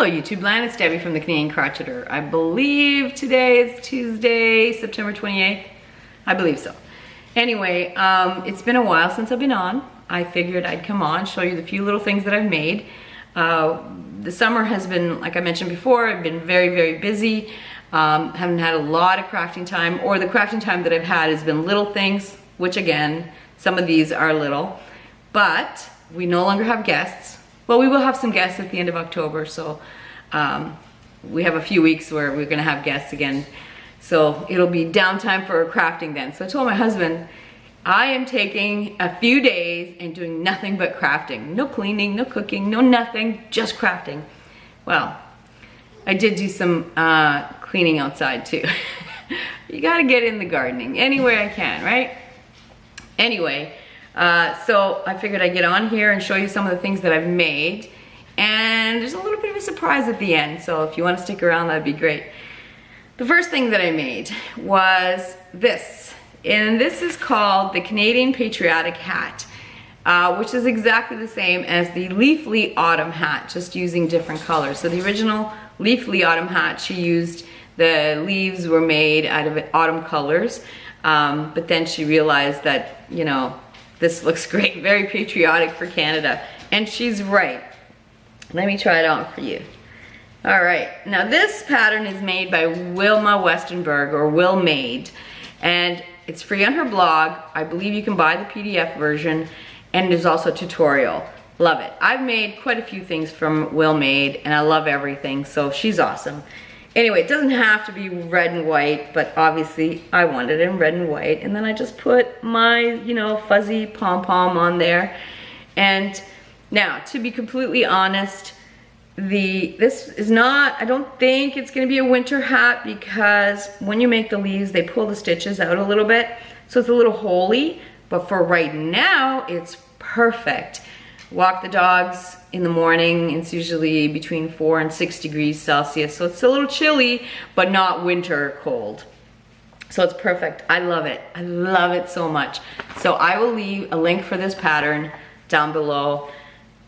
Hello YouTube land, it's Debbie from the Canadian Crocheter. I believe today is Tuesday, September 28th. I believe so. Anyway, it's been a while since I've been on. I figured I'd come on, show you the few little things that I've made. The summer has been, like I mentioned before, I've been very busy. Haven't had a lot of crafting time, or the crafting time that I've had has been little things, which again, some of these are little. But we no longer have guests. Well, we will have some guests at the end of October, so we have a few weeks where we're gonna have guests again. So it'll be downtime for crafting then. So I told my husband, I am taking a few days and doing nothing but crafting. No cleaning, no cooking, no nothing, just crafting. Well, I did do some cleaning outside too. You gotta get in the gardening any way I can, right? Anyway, so I figured I'd get on here and show you some of the things that I've made. And there's a little bit of a surprise at the end, so if you want to stick around, that'd be great. The first thing that I made was this. And this is called the Canadian Patriotic Hat, which is exactly the same as the Leafly Autumn Hat, just using different colors. So the original Leafly Autumn Hat, she used, the leaves were made out of autumn colors, but then she realized that, you know, this looks great, very patriotic for Canada. And she's right. Let me try it on for you. All right, now this pattern is made by Wilma Westenberg, or Will Made, and it's free on her blog. I believe you can buy the PDF version, and there's also a tutorial. Love it. I've made quite a few things from Will Made, and I love everything, so she's awesome. Anyway, it doesn't have to be red and white, but obviously I wanted it in red and white, and then I just put my, you know, fuzzy pom-pom on there. And now, to be completely honest, this is not, I don't think it's gonna be a winter hat, because when you make the leaves, they pull the stitches out a little bit, so it's a little holey, but for right now, it's perfect. Walk the dogs in the morning. It's usually between 4 and 6 degrees Celsius, so it's a little chilly, but not winter cold. So it's perfect. I love it. I love it so much. So I will leave a link for this pattern down below.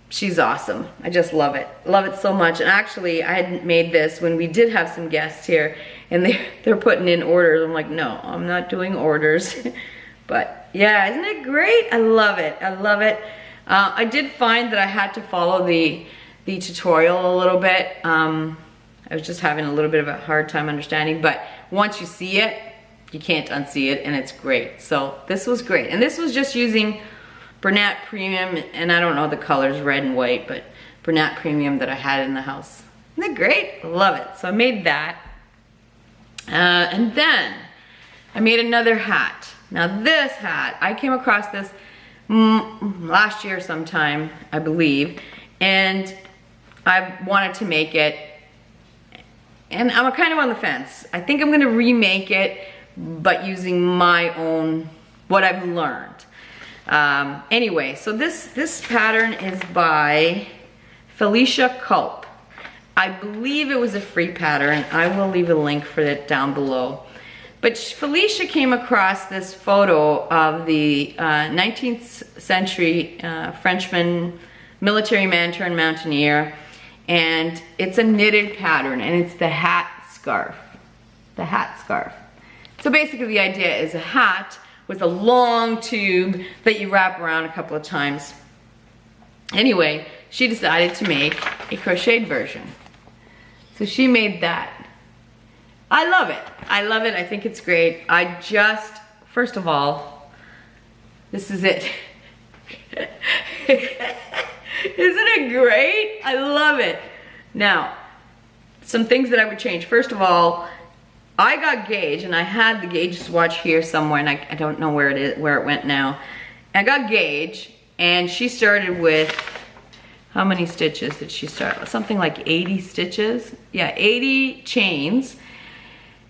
She's awesome. I just love it. Love it so much. And actually, I had made this when we did have some guests here, and they're putting in orders. I'm like, no, I'm not doing orders. But yeah, isn't it great? I love it. I love it. I did find that I had to follow the tutorial a little bit. I was just having a little bit of a hard time understanding, but once you see it, you can't unsee it, and it's great. So this was great. And this was just using Bernat Premium, and I don't know the colors, red and white, but Bernat Premium that I had in the house. Isn't that great? Love it. So I made that. And then I made another hat. Now this hat, I came across this last year sometime, I believe, and I wanted to make it, and I'm kind of on the fence. I think I'm gonna remake it, but using my own, what I've learned. Anyway, so this pattern is by Felicia Kulp. I believe it was a free pattern. I will leave a link for it down below. But Felicia came across this photo of the 19th century Frenchman, military man turned mountaineer, and it's a knitted pattern, and it's the hat scarf. The hat scarf. So basically the idea is a hat with a long tube that you wrap around a couple of times. Anyway, she decided to make a crocheted version. So she made that. I love it. I love it. I think it's great. I just, first of all, this is it. Isn't it great? I love it. Now, some things that I would change. First of all, I got gauge, and I had the gauge swatch here somewhere, and I don't know where it went now. I got gauge, and she started with, how many stitches did she start? Something like 80 stitches. Yeah, 80 chains.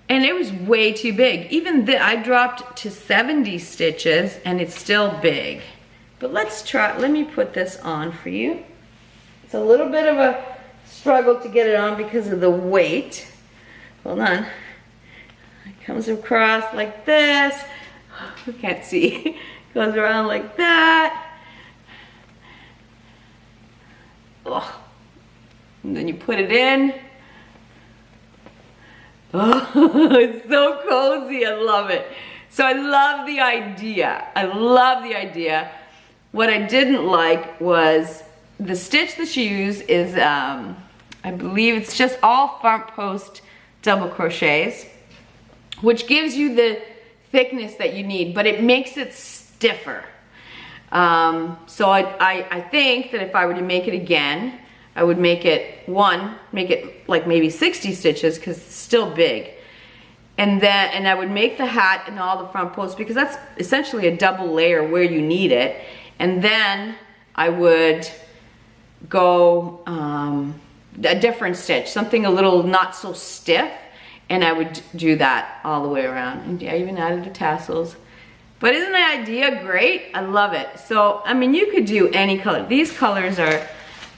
And it was way too big. Even I dropped to 70 stitches, and it's still big. But let's try, let me put this on for you. It's a little bit of a struggle to get it on because of the weight. Hold on. It comes across like this. You can't see. Goes around like that. Oh, and then you put it in. Oh, it's so cozy, I love it. So I love the idea, I love the idea. What I didn't like was the stitch that you use is, I believe it's just all front post double crochets, which gives you the thickness that you need, but it makes it stiffer. So I think that if I were to make it again, I would make it like maybe 60 stitches because it's still big. And I would make the hat and all the front posts because that's essentially a double layer where you need it. And then I would go a different stitch, something a little not so stiff, and I would do that all the way around. And I even added the tassels. But isn't the idea great? I love it. So, I mean, you could do any color. These colors are,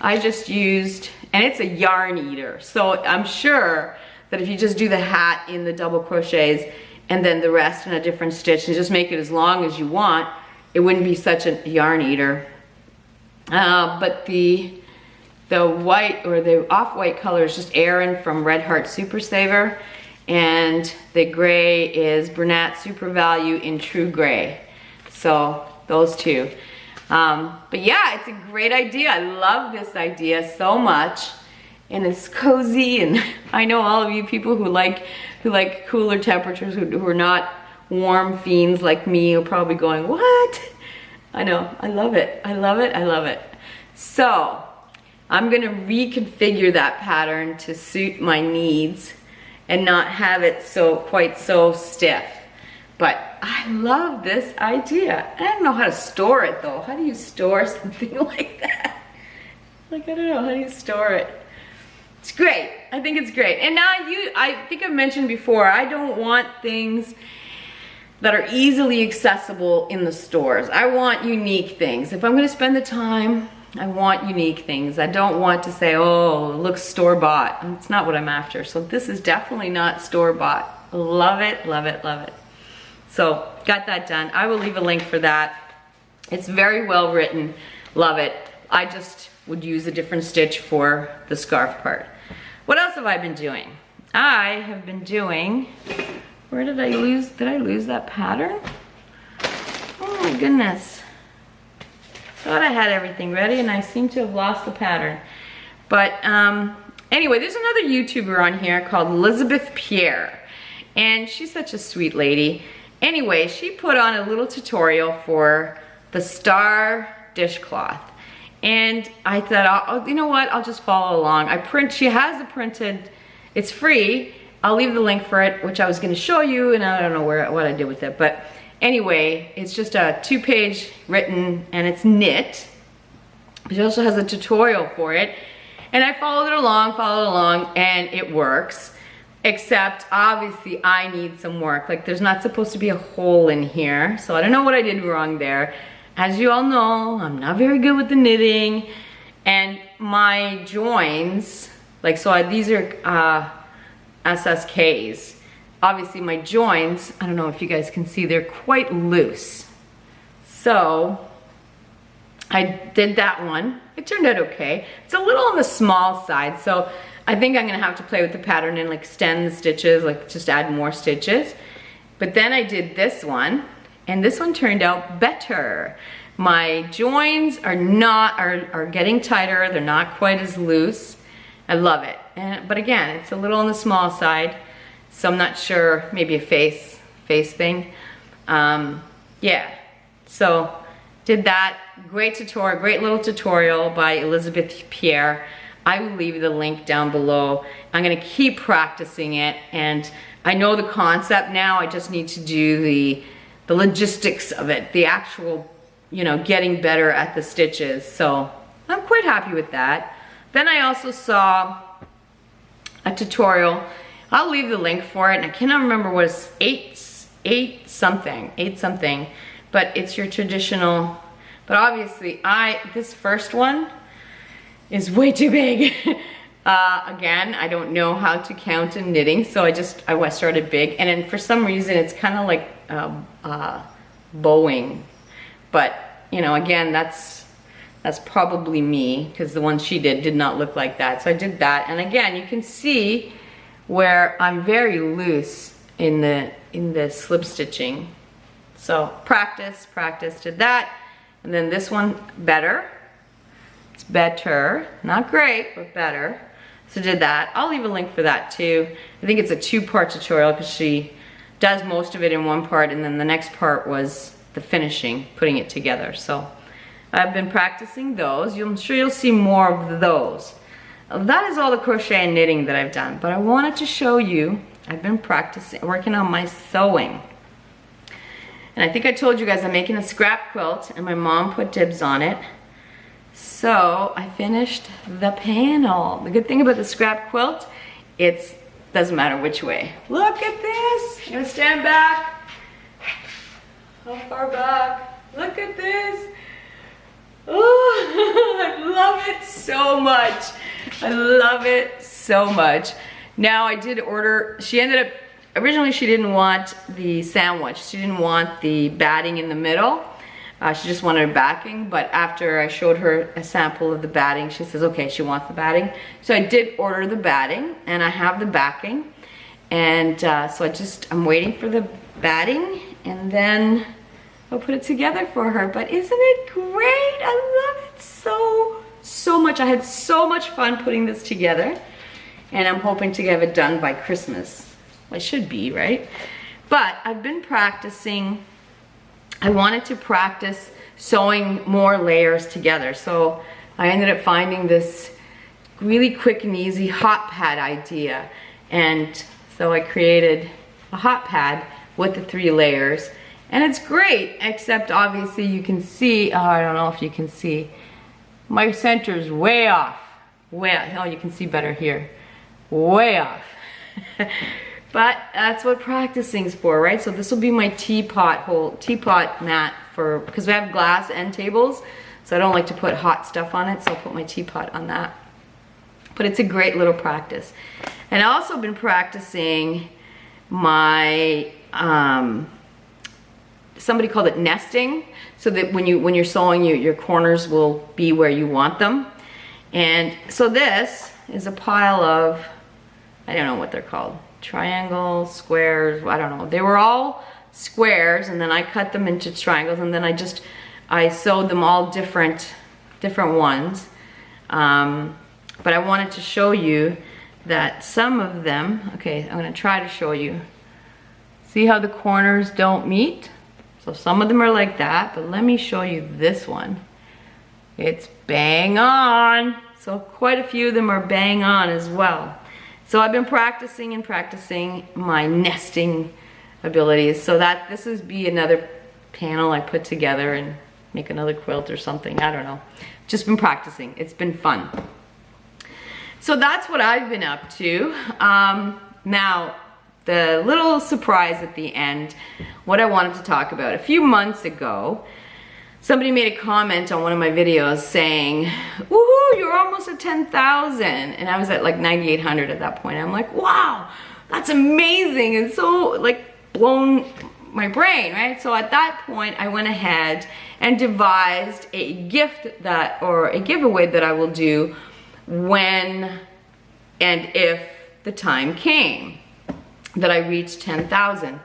I just used, and it's a yarn eater. So I'm sure that if you just do the hat in the double crochets and then the rest in a different stitch and just make it as long as you want, it wouldn't be such a yarn eater. But the white or the off-white color is just Erin from Red Heart Super Saver, and the gray is Bernat Super Value in True Gray. So those two. But yeah, it's a great idea. I love this idea so much, and it's cozy. And I know all of you people who like cooler temperatures, who are not warm fiends like me, are probably going, what? I know, I love it. I love it, I love it. So I'm gonna reconfigure that pattern to suit my needs and not have it quite so stiff. But I love this idea. I don't know how to store it though. How do you store something like that? Like, I don't know, how do you store it? It's great, I think it's great. And now I think I've mentioned before, I don't want things that are easily accessible in the stores. I want unique things. If I'm gonna spend the time, I want unique things. I don't want to say, oh, it looks store-bought. It's not what I'm after. So this is definitely not store-bought. Love it, love it, love it. So got that done. I will leave a link for that. It's very well written. Love it. I just would use a different stitch for the scarf part. What else have I been doing? I have been doing, where did I lose that pattern? Oh my goodness. Thought I had everything ready and I seem to have lost the pattern. But anyway, there's another YouTuber on here called Elizabeth Pierre, and she's such a sweet lady. Anyway, she put on a little tutorial for the Star dishcloth, and I thought, you know what, I'll just follow along. She has it printed, it's free. I'll leave the link for it, which I was gonna show you, and I don't know what I did with it, but anyway, it's just a 2-page written, and it's knit. She also has a tutorial for it, and I followed along, and it works. Except, obviously, I need some work. Like, there's not supposed to be a hole in here, so I don't know what I did wrong there. As you all know, I'm not very good with the knitting, and my joins, like, these are SSKs. Obviously my joins, I don't know if you guys can see, they're quite loose. So I did that one. It turned out okay. It's a little on the small side, so I think I'm gonna have to play with the pattern and like extend the stitches, like just add more stitches. But then I did this one, and this one turned out better. My joins are getting tighter. They're not quite as loose. I love it. But again, it's a little on the small side. So I'm not sure, maybe a face thing. Yeah, so did that. Great tutorial, great little tutorial by Elizabeth Pierre. I will leave the link down below. I'm gonna keep practicing it, and I know the concept now. I just need to do the logistics of it, the actual, you know, getting better at the stitches. So I'm quite happy with that. Then I also saw a tutorial. I'll leave the link for it, and I cannot remember what it's, 8 something, but it's your traditional, but obviously this first one is way too big. Again, I don't know how to count in knitting, so I started big, and then for some reason it's kind of like bowing, but you know, again, that's That's probably me, because the one she did not look like that. So I did that, and again, you can see where I'm very loose in the slip stitching. So practice, did that. And then this one, better. It's better, not great, but better. So did that. I'll leave a link for that too. I think it's a 2-part tutorial because she does most of it in one part, and then the next part was the finishing, putting it together. So I've been practicing those. I'm sure you'll see more of those. That is all the crochet and knitting that I've done, but I wanted to show you, I've been practicing, working on my sewing. And I think I told you guys I'm making a scrap quilt, and my mom put dibs on it. So I finished the panel. The good thing about the scrap quilt, it doesn't matter which way. Look at this. I'm gonna stand back. How far back? Look at this. Oh, I love it so much. I love it so much. Now I did order, she ended up, originally she didn't want the sandwich. She didn't want the batting in the middle. She just wanted a backing, but after I showed her a sample of the batting, she says, okay, she wants the batting. So I did order the batting, and I have the backing. And so I'm waiting for the batting, and then I'll put it together for her. But isn't it great? I love it so much. I had so much fun putting this together, and I'm hoping to have it done by Christmas. Well, I should be, right? But I've been practicing. I wanted to practice sewing more layers together. So I ended up finding this really quick and easy hot pad idea. And so I created a hot pad with the 3 layers. And it's great, except obviously you can see, oh, I don't know if you can see, my center's way off. Way off. Oh, you can see better here. Way off. But that's what practicing's for, right? So this will be my teapot mat for, because we have glass end tables, so I don't like to put hot stuff on it, so I'll put my teapot on that. But it's a great little practice. And I've also been practicing my, somebody called it nesting, so that when you're sewing, your corners will be where you want them. And so this is a pile of, I don't know what they're called, triangles, squares, I don't know. They were all squares, and then I cut them into triangles, and then I sewed them all different ones. But I wanted to show you that some of them, okay, I'm gonna try to show you. See how the corners don't meet? So some of them are like that, but let me show you this one. It's bang on. So quite a few of them are bang on as well. So I've been practicing and practicing my nesting abilities, so that this would be another panel I put together and make another quilt or something, I don't know. Just been practicing, it's been fun. So that's what I've been up to. Now, the little surprise at the end, what I wanted to talk about. A few months ago, somebody made a comment on one of my videos saying, woohoo, you're almost at 10,000. And I was at like 9,800 at that point. I'm like, wow, that's amazing. And so like blown my brain, right? So at that point, I went ahead and devised a gift or a giveaway that I will do when and if the time came that I reached 10,000.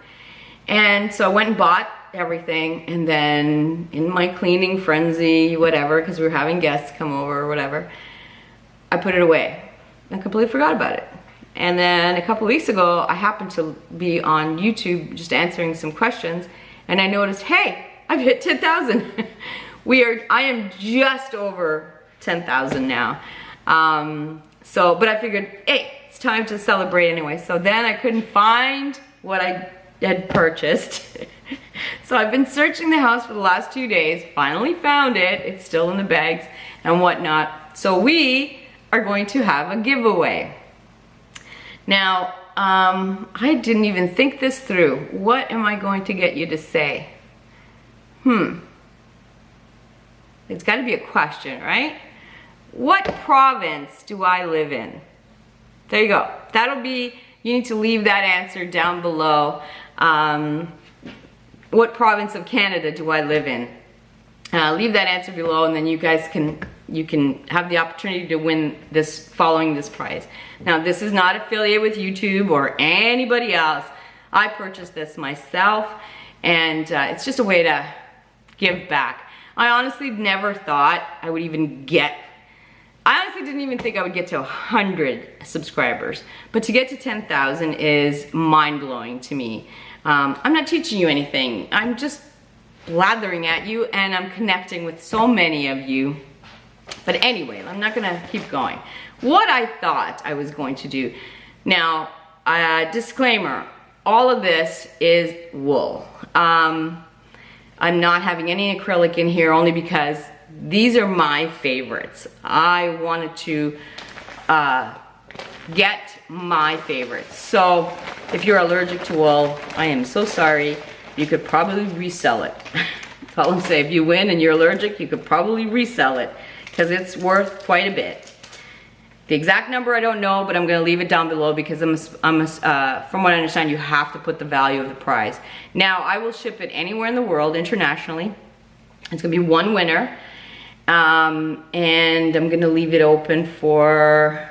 And so I went and bought everything, and then in my cleaning frenzy, whatever, because we were having guests come over or whatever, I put it away. I completely forgot about it. And then a couple weeks ago, I happened to be on YouTube just answering some questions, and I noticed, hey, I've hit 10,000. I am just over 10,000 now. But I figured, hey, it's time to celebrate anyway. So then I couldn't find what I had purchased. So I've been searching the house for the last 2 days, finally found it. It's still in the bags and whatnot. So we are going to have a giveaway. Now, I didn't even think this through. What am I going to get you to say? It's got to be a question, right? What province do I live in? There you go. That'll be, you need to leave that answer down below. What province of Canada do I live in? leave that answer below, and then you guys can have the opportunity to win this following this prize. Now, this is not affiliated with YouTube or anybody else. I purchased this myself, and it's just a way to give back. I honestly never thought I would even get, I honestly didn't even think I would get to 100 subscribers, but to get to 10,000 is mind-blowing to me. I'm not teaching you anything. I'm just blathering at you, and I'm connecting with so many of you. But anyway, I'm not gonna keep going. What I thought I was going to do. Now, disclaimer, all of this is wool. I'm not having any acrylic in here only because these are my favorites. I wanted to get my favorites. So if you're allergic to wool, I am so sorry. You could probably resell it. That's all I'm saying. If you win and you're allergic, you could probably resell it because it's worth quite a bit. The exact number I don't know, but I'm gonna leave it down below because from what I understand, you have to put the value of the prize. Now, I will ship it anywhere in the world, internationally. It's gonna be one winner. And I'm gonna leave it open for,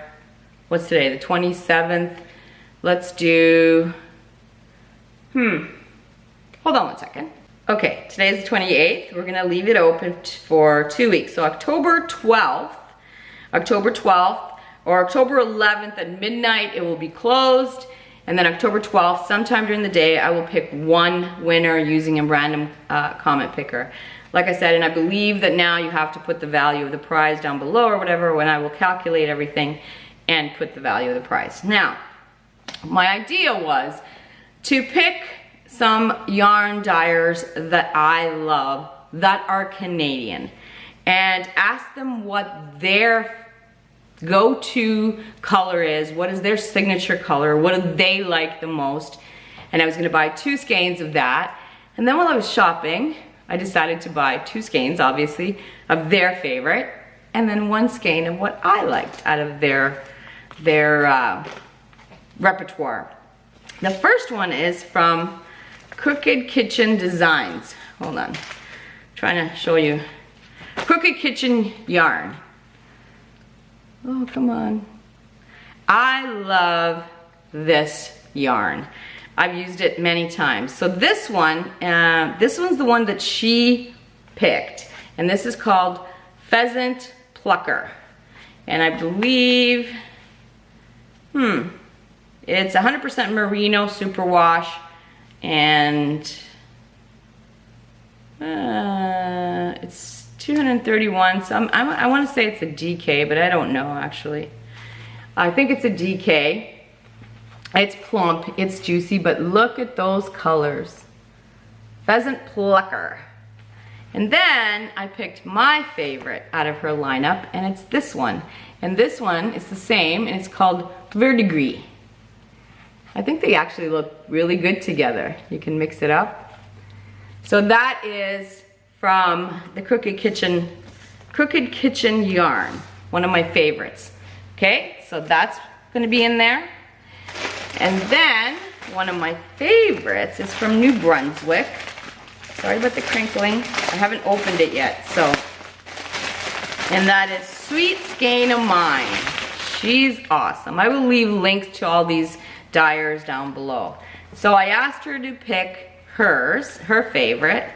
what's today, the 27th? Let's do, hold on one second. Okay, today's the 28th. We're gonna leave it open for 2 weeks. So October 12th or October 11th at midnight, it will be closed. And then October 12th, sometime during the day, I will pick one winner using a random comment picker. Like I said, and I believe that now you have to put the value of the prize down below or whatever, when I will calculate everything and put the value of the prize. Now, my idea was to pick some yarn dyers that I love that are Canadian and ask them what their go-to color is, what is their signature color, what do they like the most. And I was gonna buy 2 skeins of that. And then while I was shopping, I decided to buy 2 skeins, obviously, of their favorite, and then 1 skein of what I liked out of their repertoire. The first one is from Crooked Kitchen Designs. Hold on, I'm trying to show you. Crooked Kitchen yarn. Oh, come on. I love this yarn. I've used it many times. So this one's the one that she picked. And this is called Pheasant Plucker. And I believe, it's 100% merino superwash, and it's 231. So I want to say it's a DK, but I don't know actually. I think it's a DK. It's plump, it's juicy, but look at those colors. Pheasant Plucker. And then I picked my favorite out of her lineup, and it's this one. And this one is the same, and it's called Verdigris. I think they actually look really good together. You can mix it up. So that is from the Crooked Kitchen yarn, one of my favorites. Okay, so that's gonna be in there. And then one of my favorites is from New Brunswick. Sorry about the crinkling. I haven't opened it yet, so. And that is Sweet Skein of Mine. She's awesome. I will leave links to all these dyers down below. So I asked her to pick hers, her favorite.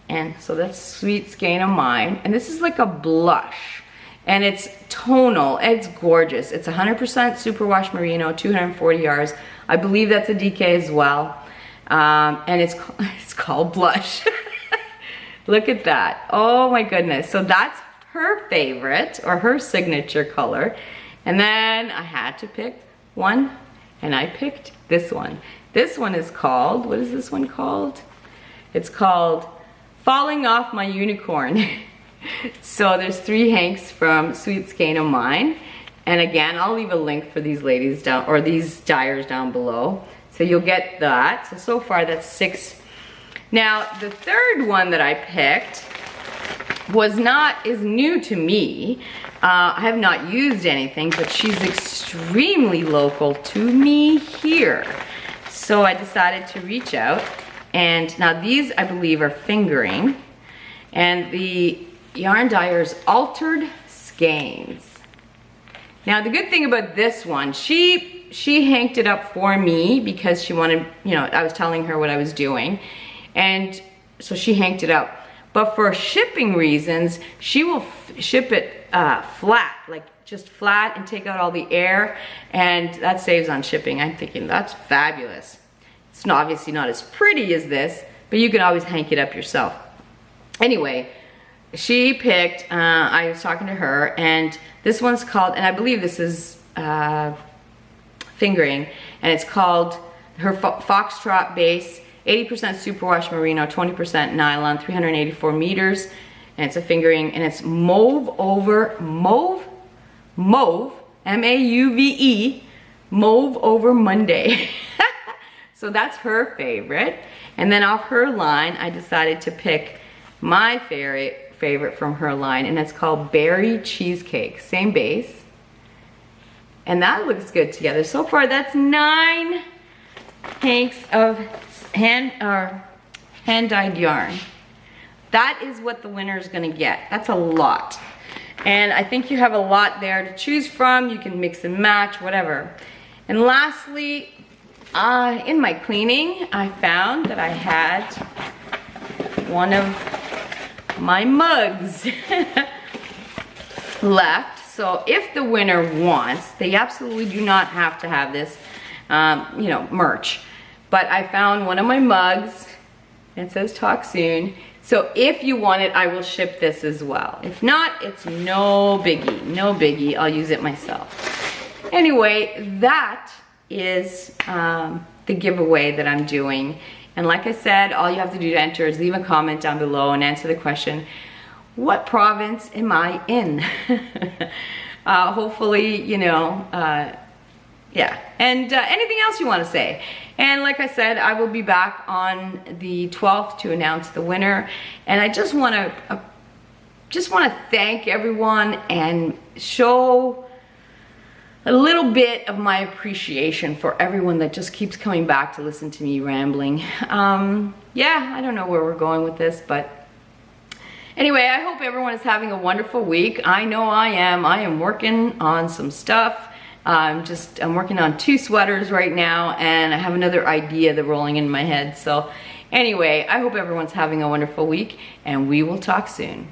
And so that's Sweet Skein of Mine. And this is like a blush. And it's tonal, it's gorgeous. It's 100% superwash merino, 240 yards. I believe that's a DK as well. And it's called Blush. Look at that, oh my goodness. So that's her favorite, or her signature color. And then I had to pick one, and I picked this one. This one is called, what is this one called? It's called Falling Off My Unicorn. So there's 3 hanks from Sweet Skein of Mine. And again, I'll leave a link for these ladies down, or these dyers down below. So you'll get that. So far that's 6. Now, the third one that I picked is new to me. I have not used anything, but she's extremely local to me here. So I decided to reach out. And now these, I believe, are fingering. And the yarn dyer is Altered Skeins. Now the good thing about this one, she hanked it up for me because she wanted, you know, I was telling her what I was doing, and so she hanked it up. But for shipping reasons, she will ship it flat, like just flat, and take out all the air, and that saves on shipping. I'm thinking that's fabulous. It's obviously not as pretty as this, but you can always hank it up yourself. Anyway, she picked, I was talking to her, and this one's called, and I believe this is fingering, and it's called her Foxtrot base, 80% superwash merino, 20% nylon, 384 meters, and it's a fingering, and it's mauve, M-A-U-V-E, mauve over Monday. So that's her favorite. And then off her line, I decided to pick my favorite from her line, and it's called Berry Cheesecake, same base. And that looks good together. So far, that's 9 hanks of hand-dyed yarn. That is what the winner is gonna get. That's a lot. And I think you have a lot there to choose from. You can mix and match, whatever. And lastly, in my cleaning, I found that I had one of my mugs left. So if the winner wants, they absolutely do not have to have this, you know, merch. But I found one of my mugs, and it says talk soon. So if you want it, I will ship this as well. If not, it's no biggie, no biggie. I'll use it myself. Anyway, that is the giveaway that I'm doing. And like I said, all you have to do to enter is leave a comment down below and answer the question, what province am I in? Hopefully, you know, yeah. And anything else you want to say. And like I said, I will be back on the 12th to announce the winner. And I just want to thank everyone and show a little bit of my appreciation for everyone that just keeps coming back to listen to me rambling. Yeah, I don't know where we're going with this, but anyway, I hope everyone is having a wonderful week. I know I am. I am working on some stuff. I'm working on 2 sweaters right now, and I have another idea that's rolling in my head. So anyway, I hope everyone's having a wonderful week, and we will talk soon.